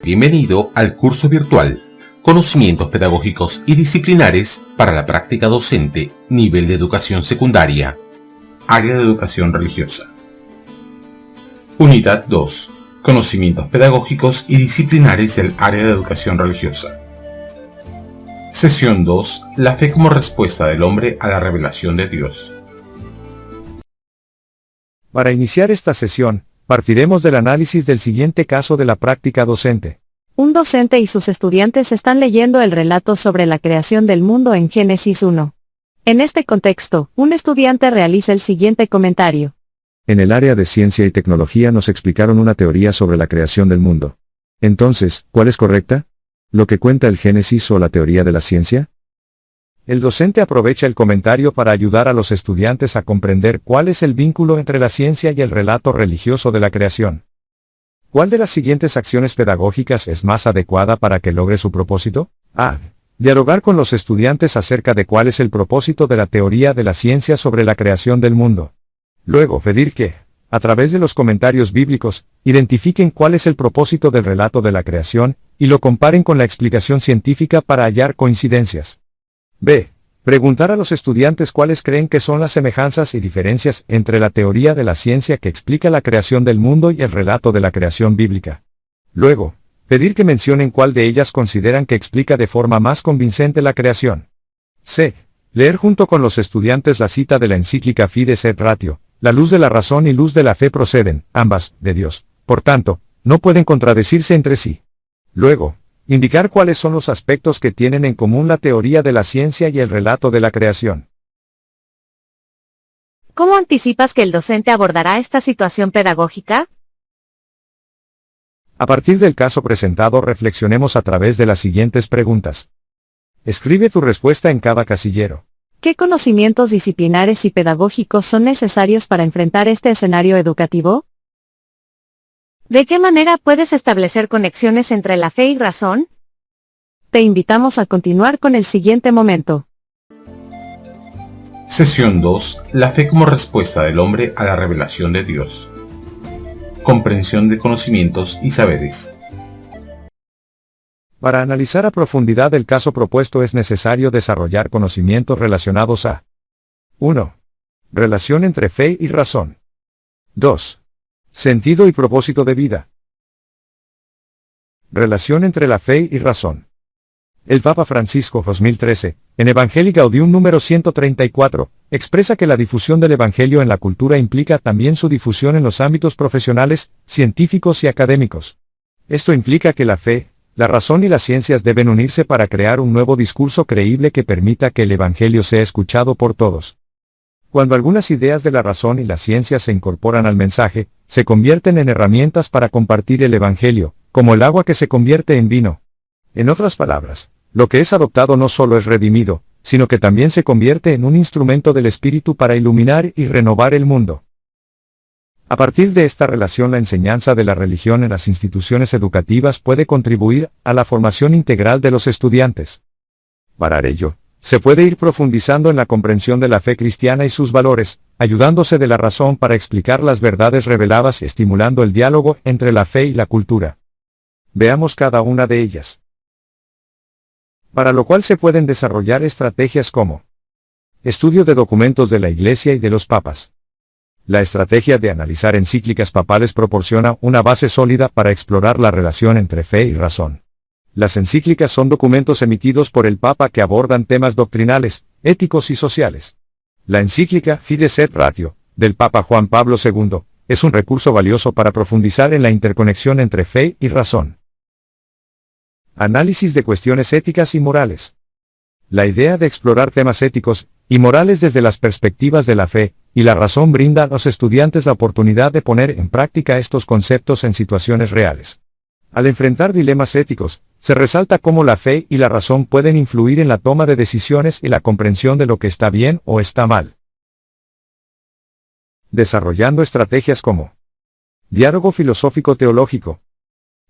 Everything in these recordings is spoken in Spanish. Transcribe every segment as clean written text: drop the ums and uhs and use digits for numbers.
Bienvenido al curso virtual Conocimientos Pedagógicos y Disciplinares para la Práctica Docente, nivel de educación secundaria, área de educación religiosa. Unidad 2. Conocimientos Pedagógicos y Disciplinares del área de educación religiosa. Sesión 2. La fe como respuesta del hombre a la revelación de Dios. Para iniciar esta sesión, partiremos del análisis del siguiente caso de la práctica docente. Un docente y sus estudiantes están leyendo el relato sobre la creación del mundo en Génesis 1. En este contexto, un estudiante realiza el siguiente comentario. En el área de ciencia y tecnología nos explicaron una teoría sobre la creación del mundo. Entonces, ¿cuál es correcta? ¿Lo que cuenta el Génesis o la teoría de la ciencia? El docente aprovecha el comentario para ayudar a los estudiantes a comprender cuál es el vínculo entre la ciencia y el relato religioso de la creación. ¿Cuál de las siguientes acciones pedagógicas es más adecuada para que logre su propósito? A. Dialogar con los estudiantes acerca de cuál es el propósito de la teoría de la ciencia sobre la creación del mundo. Luego, pedir que, a través de los comentarios bíblicos, identifiquen cuál es el propósito del relato de la creación, y lo comparen con la explicación científica para hallar coincidencias. B. Preguntar a los estudiantes cuáles creen que son las semejanzas y diferencias entre la teoría de la ciencia que explica la creación del mundo y el relato de la creación bíblica. Luego, pedir que mencionen cuál de ellas consideran que explica de forma más convincente la creación. C. Leer junto con los estudiantes la cita de la encíclica Fides et Ratio, la luz de la razón y luz de la fe proceden, ambas, de Dios, por tanto, no pueden contradecirse entre sí. Luego, indicar cuáles son los aspectos que tienen en común la teoría de la ciencia y el relato de la creación. ¿Cómo anticipas que el docente abordará esta situación pedagógica? A partir del caso presentado, reflexionemos a través de las siguientes preguntas. Escribe tu respuesta en cada casillero. ¿Qué conocimientos disciplinares y pedagógicos son necesarios para enfrentar este escenario educativo? ¿De qué manera puedes establecer conexiones entre la fe y razón? Te invitamos a continuar con el siguiente momento. Sesión 2. La fe como respuesta del hombre a la revelación de Dios. Comprensión de conocimientos y saberes. Para analizar a profundidad el caso propuesto es necesario desarrollar conocimientos relacionados a 1. Relación entre fe y razón. 2. Sentido y propósito de vida. Relación entre la fe y razón. El Papa Francisco 2013, en Evangelii Gaudium número 134, expresa que la difusión del Evangelio en la cultura implica también su difusión en los ámbitos profesionales, científicos y académicos. Esto implica que la fe, la razón y las ciencias deben unirse para crear un nuevo discurso creíble que permita que el Evangelio sea escuchado por todos. Cuando algunas ideas de la razón y la ciencia se incorporan al mensaje, se convierten en herramientas para compartir el Evangelio, como el agua que se convierte en vino. En otras palabras, lo que es adoptado no solo es redimido, sino que también se convierte en un instrumento del Espíritu para iluminar y renovar el mundo. A partir de esta relación, la enseñanza de la religión en las instituciones educativas puede contribuir a la formación integral de los estudiantes. Para ello, se puede ir profundizando en la comprensión de la fe cristiana y sus valores, ayudándose de la razón para explicar las verdades reveladas y estimulando el diálogo entre la fe y la cultura. Veamos cada una de ellas. Para lo cual se pueden desarrollar estrategias como estudio de documentos de la Iglesia y de los papas. La estrategia de analizar encíclicas papales proporciona una base sólida para explorar la relación entre fe y razón. Las encíclicas son documentos emitidos por el Papa que abordan temas doctrinales, éticos y sociales. La encíclica Fides et Ratio, del Papa Juan Pablo II, es un recurso valioso para profundizar en la interconexión entre fe y razón. Análisis de cuestiones éticas y morales. La idea de explorar temas éticos y morales desde las perspectivas de la fe y la razón brinda a los estudiantes la oportunidad de poner en práctica estos conceptos en situaciones reales. Al enfrentar dilemas éticos, se resalta cómo la fe y la razón pueden influir en la toma de decisiones y la comprensión de lo que está bien o está mal. Desarrollando estrategias como diálogo filosófico-teológico.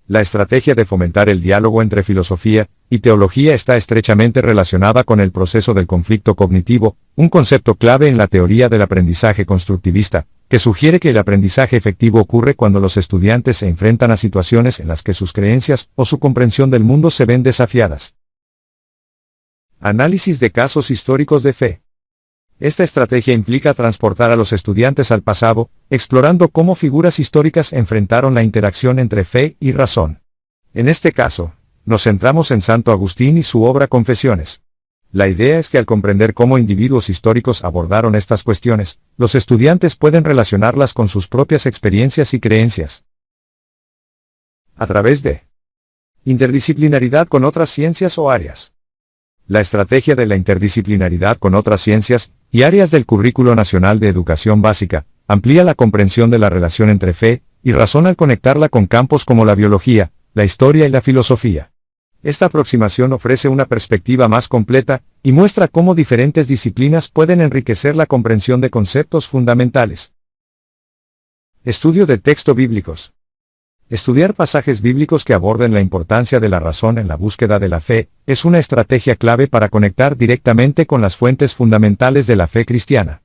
La estrategia de fomentar el diálogo entre filosofía y teología está estrechamente relacionada con el proceso del conflicto cognitivo, un concepto clave en la teoría del aprendizaje constructivista, que sugiere que el aprendizaje efectivo ocurre cuando los estudiantes se enfrentan a situaciones en las que sus creencias o su comprensión del mundo se ven desafiadas. Análisis de casos históricos de fe. Esta estrategia implica transportar a los estudiantes al pasado, explorando cómo figuras históricas enfrentaron la interacción entre fe y razón. En este caso, nos centramos en Santo Agustín y su obra Confesiones. La idea es que al comprender cómo individuos históricos abordaron estas cuestiones, los estudiantes pueden relacionarlas con sus propias experiencias y creencias. A través de interdisciplinaridad con otras ciencias o áreas. La estrategia de la interdisciplinaridad con otras ciencias y áreas del Currículo Nacional de Educación Básica amplía la comprensión de la relación entre fe y razón al conectarla con campos como la biología, la historia y la filosofía. Esta aproximación ofrece una perspectiva más completa y muestra cómo diferentes disciplinas pueden enriquecer la comprensión de conceptos fundamentales. Estudio de textos bíblicos. Estudiar pasajes bíblicos que aborden la importancia de la razón en la búsqueda de la fe es una estrategia clave para conectar directamente con las fuentes fundamentales de la fe cristiana.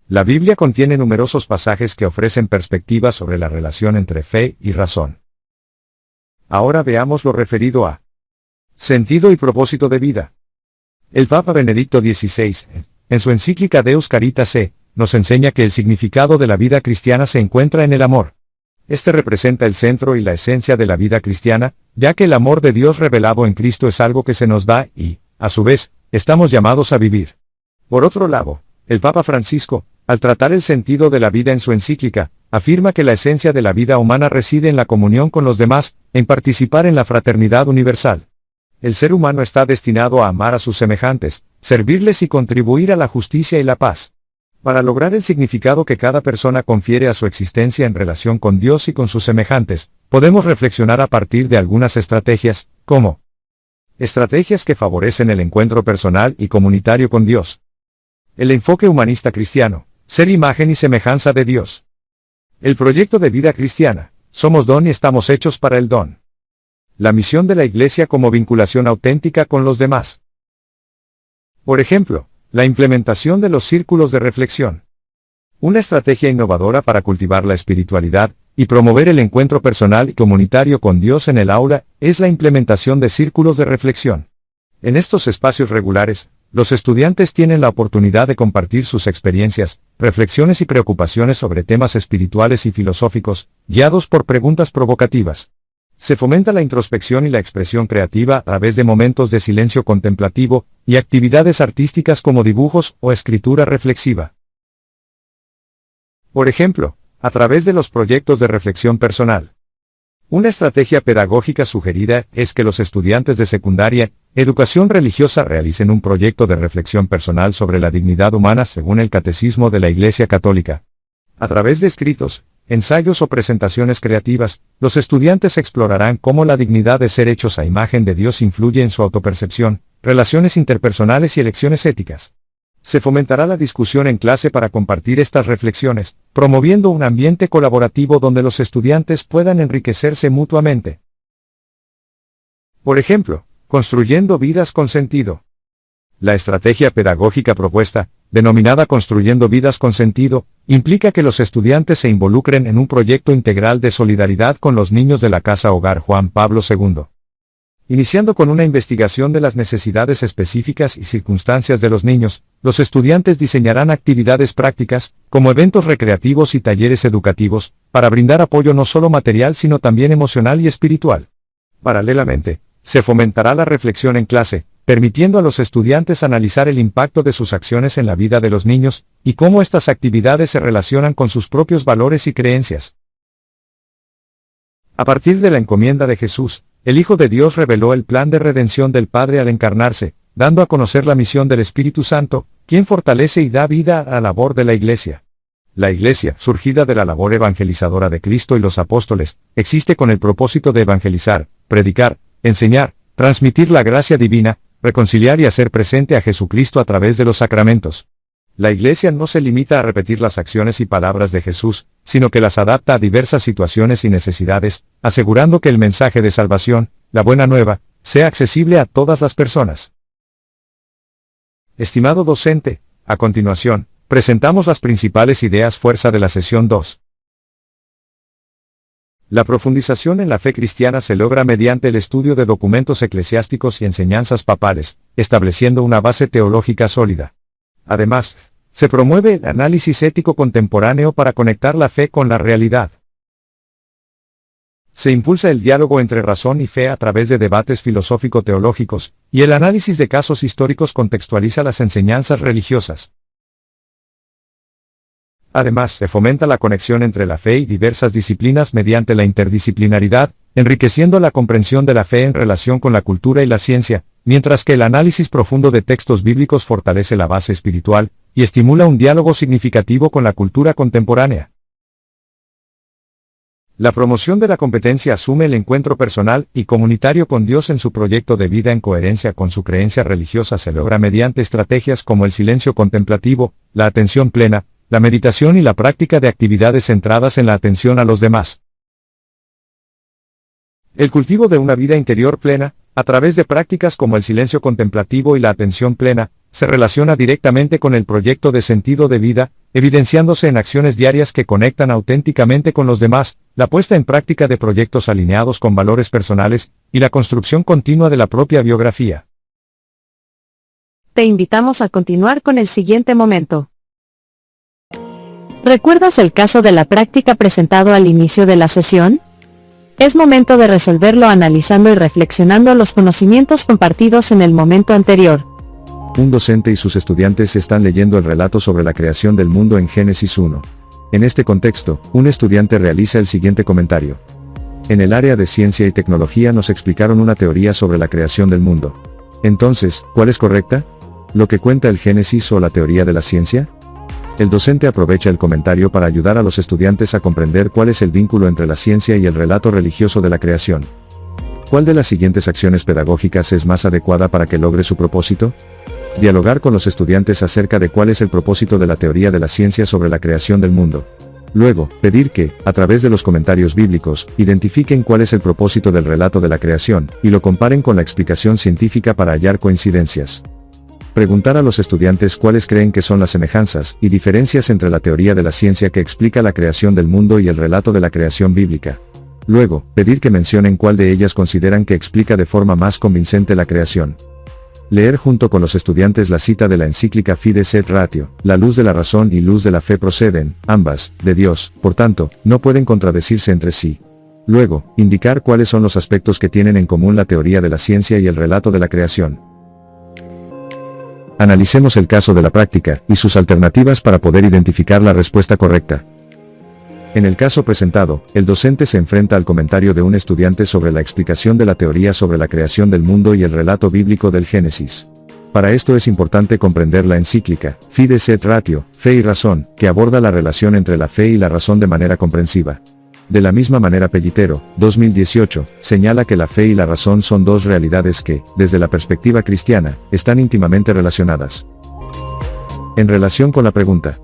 La Biblia contiene numerosos pasajes que ofrecen perspectivas sobre la relación entre fe y razón. Ahora veamos lo referido a sentido y propósito de vida. El Papa Benedicto XVI, en su encíclica Deus Caritas nos enseña que el significado de la vida cristiana se encuentra en el amor. Este representa el centro y la esencia de la vida cristiana, ya que el amor de Dios revelado en Cristo es algo que se nos da y, a su vez, estamos llamados a vivir. Por otro lado, el Papa Francisco, al tratar el sentido de la vida en su encíclica, afirma que la esencia de la vida humana reside en la comunión con los demás, en participar en la fraternidad universal. El ser humano está destinado a amar a sus semejantes, servirles y contribuir a la justicia y la paz. Para lograr el significado que cada persona confiere a su existencia en relación con Dios y con sus semejantes, podemos reflexionar a partir de algunas estrategias, como estrategias que favorecen el encuentro personal y comunitario con Dios. El enfoque humanista cristiano, ser imagen y semejanza de Dios. El proyecto de vida cristiana, somos don y estamos hechos para el don. La misión de la Iglesia como vinculación auténtica con los demás. Por ejemplo, la implementación de los círculos de reflexión. Una estrategia innovadora para cultivar la espiritualidad y promover el encuentro personal y comunitario con Dios en el aula es la implementación de círculos de reflexión. En estos espacios regulares, los estudiantes tienen la oportunidad de compartir sus experiencias, reflexiones y preocupaciones sobre temas espirituales y filosóficos, guiados por preguntas provocativas. Se fomenta la introspección y la expresión creativa a través de momentos de silencio contemplativo y actividades artísticas como dibujos o escritura reflexiva. Por ejemplo, a través de los proyectos de reflexión personal. Una estrategia pedagógica sugerida es que los estudiantes de secundaria, educación religiosa realicen un proyecto de reflexión personal sobre la dignidad humana según el Catecismo de la Iglesia Católica. A través de escritos, ensayos o presentaciones creativas, los estudiantes explorarán cómo la dignidad de ser hechos a imagen de Dios influye en su autopercepción, relaciones interpersonales y elecciones éticas. Se fomentará la discusión en clase para compartir estas reflexiones, promoviendo un ambiente colaborativo donde los estudiantes puedan enriquecerse mutuamente. Por ejemplo, construyendo vidas con sentido. La estrategia pedagógica propuesta, denominada Construyendo Vidas con Sentido, implica que los estudiantes se involucren en un proyecto integral de solidaridad con los niños de la Casa Hogar Juan Pablo II. Iniciando con una investigación de las necesidades específicas y circunstancias de los niños, los estudiantes diseñarán actividades prácticas, como eventos recreativos y talleres educativos, para brindar apoyo no solo material sino también emocional y espiritual. Paralelamente, se fomentará la reflexión en clase, permitiendo a los estudiantes analizar el impacto de sus acciones en la vida de los niños, y cómo estas actividades se relacionan con sus propios valores y creencias. A partir de la encomienda de Jesús, el Hijo de Dios reveló el plan de redención del Padre al encarnarse, dando a conocer la misión del Espíritu Santo, quien fortalece y da vida a la labor de la Iglesia. La Iglesia, surgida de la labor evangelizadora de Cristo y los apóstoles, existe con el propósito de evangelizar, predicar, enseñar, transmitir la gracia divina, reconciliar y hacer presente a Jesucristo a través de los sacramentos. La Iglesia no se limita a repetir las acciones y palabras de Jesús, sino que las adapta a diversas situaciones y necesidades, asegurando que el mensaje de salvación, la buena nueva, sea accesible a todas las personas. Estimado docente, a continuación, presentamos las principales ideas fuerza de la sesión 2. La profundización en la fe cristiana se logra mediante el estudio de documentos eclesiásticos y enseñanzas papales, estableciendo una base teológica sólida. Además, se promueve el análisis ético contemporáneo para conectar la fe con la realidad. Se impulsa el diálogo entre razón y fe a través de debates filosófico-teológicos, y el análisis de casos históricos contextualiza las enseñanzas religiosas. Además, se fomenta la conexión entre la fe y diversas disciplinas mediante la interdisciplinaridad, enriqueciendo la comprensión de la fe en relación con la cultura y la ciencia, mientras que el análisis profundo de textos bíblicos fortalece la base espiritual, y estimula un diálogo significativo con la cultura contemporánea. La promoción de la competencia asume el encuentro personal y comunitario con Dios en su proyecto de vida en coherencia con su creencia religiosa se logra mediante estrategias como el silencio contemplativo, la atención plena, la meditación y la práctica de actividades centradas en la atención a los demás. El cultivo de una vida interior plena, a través de prácticas como el silencio contemplativo y la atención plena, se relaciona directamente con el proyecto de sentido de vida, evidenciándose en acciones diarias que conectan auténticamente con los demás, la puesta en práctica de proyectos alineados con valores personales, y la construcción continua de la propia biografía. Te invitamos a continuar con el siguiente momento. ¿Recuerdas el caso de la práctica presentado al inicio de la sesión? Es momento de resolverlo analizando y reflexionando los conocimientos compartidos en el momento anterior. Un docente y sus estudiantes están leyendo el relato sobre la creación del mundo en Génesis 1. En este contexto, un estudiante realiza el siguiente comentario. En el área de ciencia y tecnología nos explicaron una teoría sobre la creación del mundo. Entonces, ¿cuál es correcta? ¿Lo que cuenta el Génesis o la teoría de la ciencia? El docente aprovecha el comentario para ayudar a los estudiantes a comprender cuál es el vínculo entre la ciencia y el relato religioso de la creación. ¿Cuál de las siguientes acciones pedagógicas es más adecuada para que logre su propósito? Dialogar con los estudiantes acerca de cuál es el propósito de la teoría de la ciencia sobre la creación del mundo. Luego, pedir que, a través de los comentarios bíblicos, identifiquen cuál es el propósito del relato de la creación, y lo comparen con la explicación científica para hallar coincidencias. Preguntar a los estudiantes cuáles creen que son las semejanzas y diferencias entre la teoría de la ciencia que explica la creación del mundo y el relato de la creación bíblica. Luego, pedir que mencionen cuál de ellas consideran que explica de forma más convincente la creación. Leer junto con los estudiantes la cita de la encíclica Fides et Ratio, la luz de la razón y luz de la fe proceden, ambas, de Dios, por tanto, no pueden contradecirse entre sí. Luego, indicar cuáles son los aspectos que tienen en común la teoría de la ciencia y el relato de la creación. Analicemos el caso de la práctica, y sus alternativas para poder identificar la respuesta correcta. En el caso presentado, el docente se enfrenta al comentario de un estudiante sobre la explicación de la teoría sobre la creación del mundo y el relato bíblico del Génesis. Para esto es importante comprender la encíclica, Fides et Ratio, Fe y Razón, que aborda la relación entre la fe y la razón de manera comprensiva. De la misma manera Pellitero, 2018, señala que la fe y la razón son dos realidades que, desde la perspectiva cristiana, están íntimamente relacionadas. En relación con la pregunta.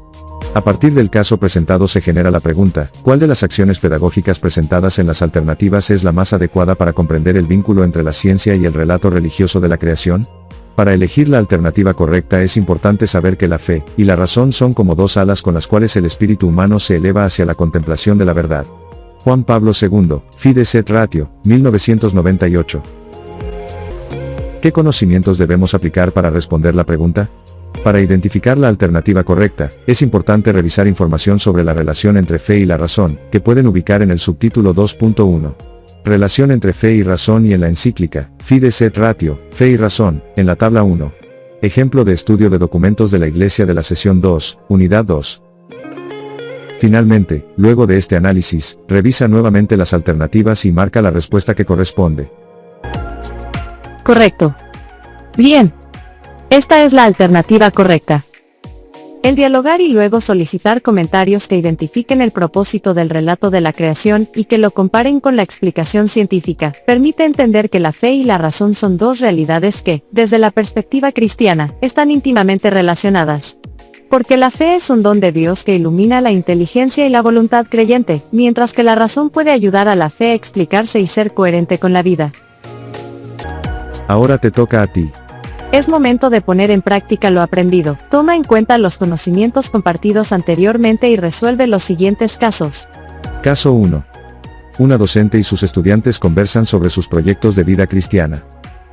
A partir del caso presentado se genera la pregunta, ¿cuál de las acciones pedagógicas presentadas en las alternativas es la más adecuada para comprender el vínculo entre la ciencia y el relato religioso de la creación? Para elegir la alternativa correcta es importante saber que la fe y la razón son como dos alas con las cuales el espíritu humano se eleva hacia la contemplación de la verdad. Juan Pablo II, Fides et Ratio, 1998. ¿Qué conocimientos debemos aplicar para responder la pregunta? Para identificar la alternativa correcta, es importante revisar información sobre la relación entre fe y la razón, que pueden ubicar en el subtítulo 2.1. Relación entre fe y razón y en la encíclica, Fides et Ratio, Fe y Razón, en la tabla 1. Ejemplo de estudio de documentos de la Iglesia de la sesión 2, unidad 2. Finalmente, luego de este análisis, revisa nuevamente las alternativas y marca la respuesta que corresponde. Correcto. Bien. Esta es la alternativa correcta. El dialogar y luego solicitar comentarios que identifiquen el propósito del relato de la creación y que lo comparen con la explicación científica, permite entender que la fe y la razón son dos realidades que, desde la perspectiva cristiana, están íntimamente relacionadas. Porque la fe es un don de Dios que ilumina la inteligencia y la voluntad creyente, mientras que la razón puede ayudar a la fe a explicarse y ser coherente con la vida. Ahora te toca a ti. Es momento de poner en práctica lo aprendido. Toma en cuenta los conocimientos compartidos anteriormente y resuelve los siguientes casos. Caso 1. Una docente y sus estudiantes conversan sobre sus proyectos de vida cristiana.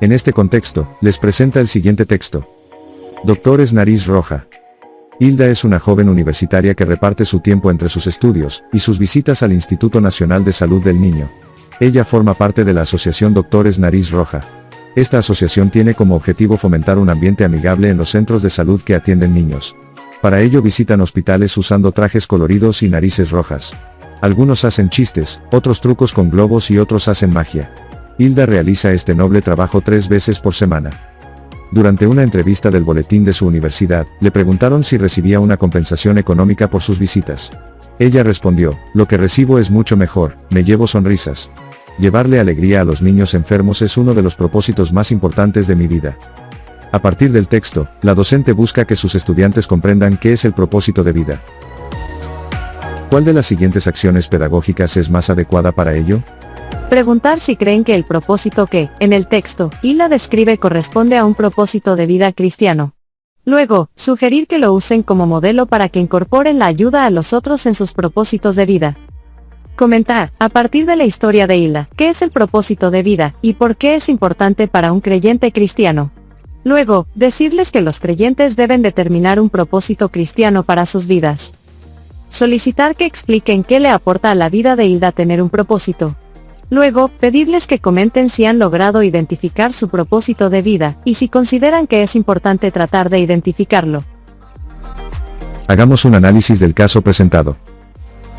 En este contexto, les presenta el siguiente texto. Doctores Nariz Roja. Hilda es una joven universitaria que reparte su tiempo entre sus estudios y sus visitas al Instituto Nacional de Salud del Niño. Ella forma parte de la Asociación Doctores Nariz Roja. Esta asociación tiene como objetivo fomentar un ambiente amigable en los centros de salud que atienden niños. Para ello visitan hospitales usando trajes coloridos y narices rojas. Algunos hacen chistes, otros trucos con globos y otros hacen magia. Hilda realiza este noble trabajo 3 veces por semana. Durante una entrevista del boletín de su universidad, le preguntaron si recibía una compensación económica por sus visitas. Ella respondió, lo que recibo es mucho mejor, me llevo sonrisas. Llevarle alegría a los niños enfermos es uno de los propósitos más importantes de mi vida. A partir del texto, la docente busca que sus estudiantes comprendan qué es el propósito de vida. ¿Cuál de las siguientes acciones pedagógicas es más adecuada para ello? Preguntar si creen que el propósito que, en el texto, Hilda describe corresponde a un propósito de vida cristiano. Luego, sugerir que lo usen como modelo para que incorporen la ayuda a los otros en sus propósitos de vida. Comentar, a partir de la historia de Hilda, qué es el propósito de vida, y por qué es importante para un creyente cristiano. Luego, decirles que los creyentes deben determinar un propósito cristiano para sus vidas. Solicitar que expliquen qué le aporta a la vida de Hilda tener un propósito. Luego, pedirles que comenten si han logrado identificar su propósito de vida, y si consideran que es importante tratar de identificarlo. Hagamos un análisis del caso presentado.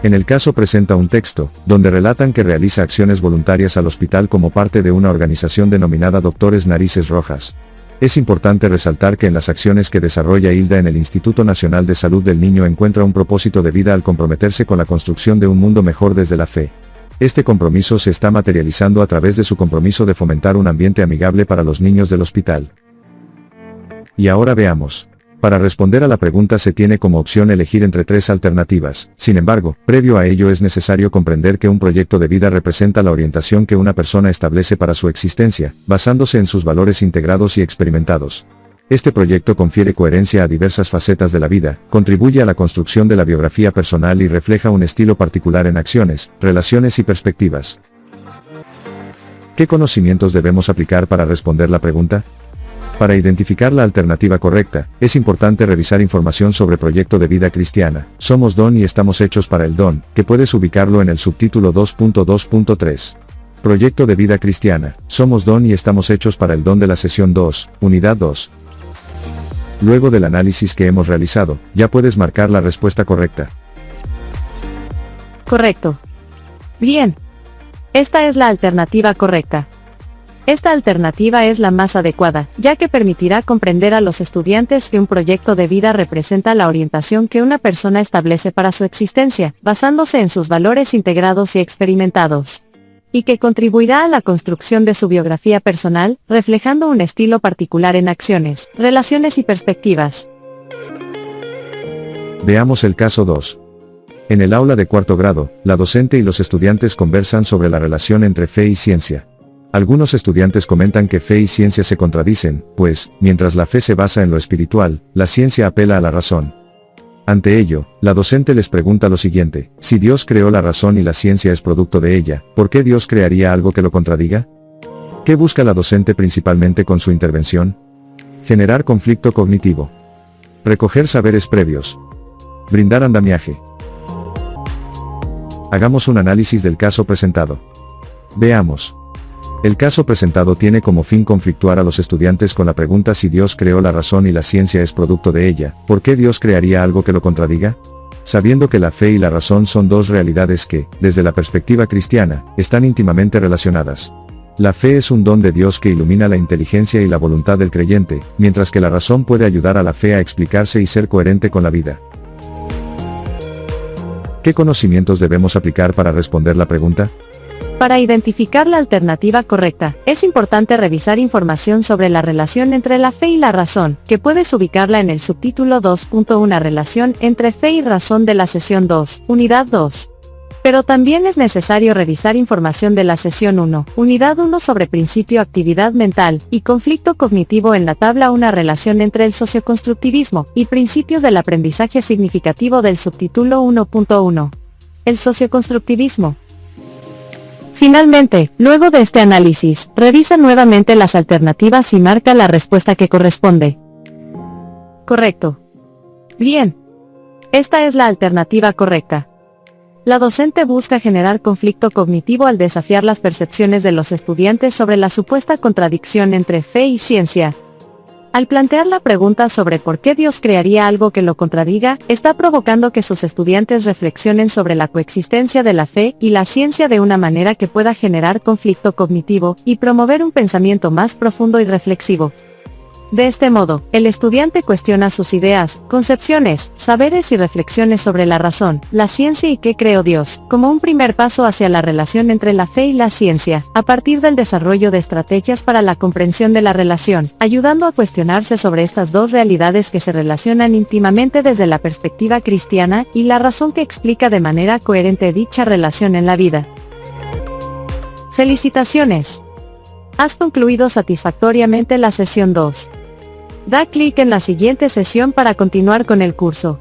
En el caso presenta un texto, donde relatan que realiza acciones voluntarias al hospital como parte de una organización denominada Doctores Narices Rojas. Es importante resaltar que en las acciones que desarrolla Hilda en el Instituto Nacional de Salud del Niño encuentra un propósito de vida al comprometerse con la construcción de un mundo mejor desde la fe. Este compromiso se está materializando a través de su compromiso de fomentar un ambiente amigable para los niños del hospital. Y ahora veamos. Para responder a la pregunta se tiene como opción elegir entre 3 alternativas. Sin embargo, previo a ello es necesario comprender que un proyecto de vida representa la orientación que una persona establece para su existencia, basándose en sus valores integrados y experimentados. Este proyecto confiere coherencia a diversas facetas de la vida, contribuye a la construcción de la biografía personal y refleja un estilo particular en acciones, relaciones y perspectivas. ¿Qué conocimientos debemos aplicar para responder la pregunta? Para identificar la alternativa correcta, es importante revisar información sobre Proyecto de Vida Cristiana. Somos Don y estamos hechos para el don, que puedes ubicarlo en el subtítulo 2.2.3. Proyecto de Vida Cristiana. Somos Don y estamos hechos para el don de la sesión 2, unidad 2. Luego del análisis que hemos realizado, ya puedes marcar la respuesta correcta. Correcto. Bien. Esta es la alternativa correcta. Esta alternativa es la más adecuada, ya que permitirá comprender a los estudiantes que un proyecto de vida representa la orientación que una persona establece para su existencia, basándose en sus valores integrados y experimentados. Y que contribuirá a la construcción de su biografía personal, reflejando un estilo particular en acciones, relaciones y perspectivas. Veamos el caso 2. En el aula de 4º grado, la docente y los estudiantes conversan sobre la relación entre fe y ciencia. Algunos estudiantes comentan que fe y ciencia se contradicen, pues, mientras la fe se basa en lo espiritual, la ciencia apela a la razón. Ante ello, la docente les pregunta lo siguiente: si Dios creó la razón y la ciencia es producto de ella, ¿por qué Dios crearía algo que lo contradiga? ¿Qué busca la docente principalmente con su intervención? Generar conflicto cognitivo. Recoger saberes previos. Brindar andamiaje. Hagamos un análisis del caso presentado. Veamos. El caso presentado tiene como fin conflictuar a los estudiantes con la pregunta si Dios creó la razón y la ciencia es producto de ella, ¿por qué Dios crearía algo que lo contradiga? Sabiendo que la fe y la razón son dos realidades que, desde la perspectiva cristiana, están íntimamente relacionadas. La fe es un don de Dios que ilumina la inteligencia y la voluntad del creyente, mientras que la razón puede ayudar a la fe a explicarse y ser coherente con la vida. ¿Qué conocimientos debemos aplicar para responder la pregunta? Para identificar la alternativa correcta, es importante revisar información sobre la relación entre la fe y la razón, que puedes ubicarla en el subtítulo 2.1 Relación entre fe y razón de la sesión 2, unidad 2. Pero también es necesario revisar información de la sesión 1, unidad 1 sobre principio actividad mental y conflicto cognitivo en la tabla una relación entre el socioconstructivismo y principios del aprendizaje significativo del subtítulo 1.1. El socioconstructivismo. Finalmente, luego de este análisis, revisa nuevamente las alternativas y marca la respuesta que corresponde. Correcto. Bien. Esta es la alternativa correcta. La docente busca generar conflicto cognitivo al desafiar las percepciones de los estudiantes sobre la supuesta contradicción entre fe y ciencia. Al plantear la pregunta sobre por qué Dios crearía algo que lo contradiga, está provocando que sus estudiantes reflexionen sobre la coexistencia de la fe y la ciencia de una manera que pueda generar conflicto cognitivo y promover un pensamiento más profundo y reflexivo. De este modo, el estudiante cuestiona sus ideas, concepciones, saberes y reflexiones sobre la razón, la ciencia y qué creó Dios, como un primer paso hacia la relación entre la fe y la ciencia, a partir del desarrollo de estrategias para la comprensión de la relación, ayudando a cuestionarse sobre estas dos realidades que se relacionan íntimamente desde la perspectiva cristiana y la razón que explica de manera coherente dicha relación en la vida. ¡Felicitaciones! Has concluido satisfactoriamente la sesión 2. Da clic en la siguiente sesión para continuar con el curso.